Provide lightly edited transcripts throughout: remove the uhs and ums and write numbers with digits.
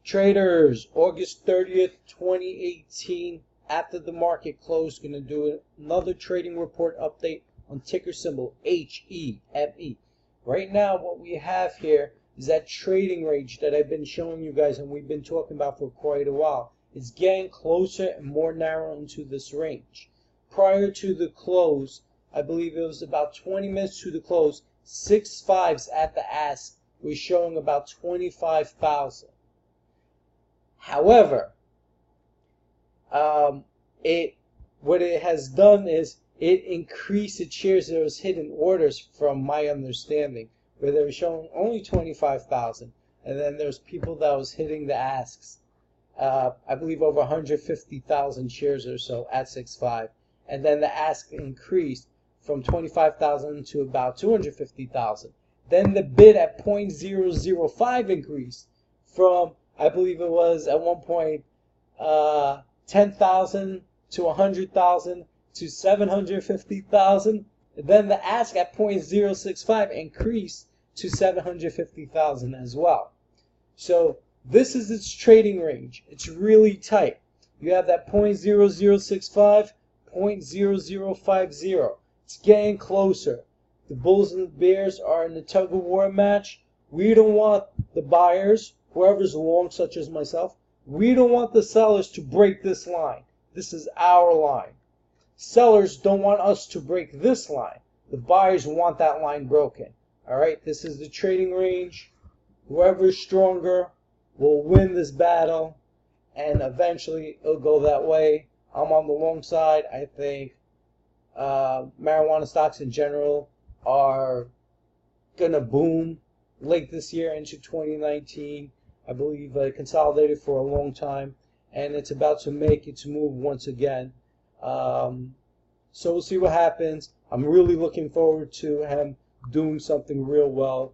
Traders, August 30th, 2018, after the market closed, going to do another trading report update on ticker symbol HEME. Right now, what we have here is that trading range that I've been showing you guys and we've been talking about for quite a while. It's getting closer and more narrow into this range. Prior to the close, I believe it was about 20 minutes to the close, 6 fives at the ask was showing about 25,000. However, what it has done is it increased the shares that was hidden orders, from my understanding, where they were showing only 25,000, and then there's people that was hitting the asks. I believe over 150,000 shares or so at 6.5, and then the ask increased from 25,000 to about 250,000. Then the bid at 0.005 increased from, I believe it was at one point 10,000 to 100,000 to 750,000. Then the ask at 0.065 increased to 750,000 as well. So this is its trading range. It's really tight. You have that 0.0065, 0.0050. It's getting closer. The bulls and the bears are in a tug of war match. We don't want the buyers, whoever's long, such as myself, we don't want the sellers to break this line. This is our line. Sellers don't want us to break this line. The buyers want that line broken. All right, this is the trading range. Whoever's stronger will win this battle, and eventually it'll go that way. I'm on the long side. I think marijuana stocks in general are gonna boom late this year into 2019. I believe consolidated for a long time, and it's about to make its move once again. So we'll see what happens. I'm really looking forward to him doing something real well.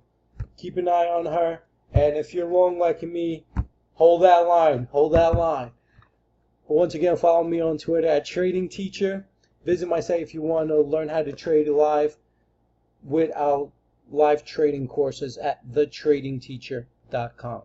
Keep an eye on her, and if you're long like me, hold that line. Hold that line. But once again, follow me on Twitter at Trading Teacher. Visit my site if you want to learn how to trade live with our live trading courses at thetradingteacher.com.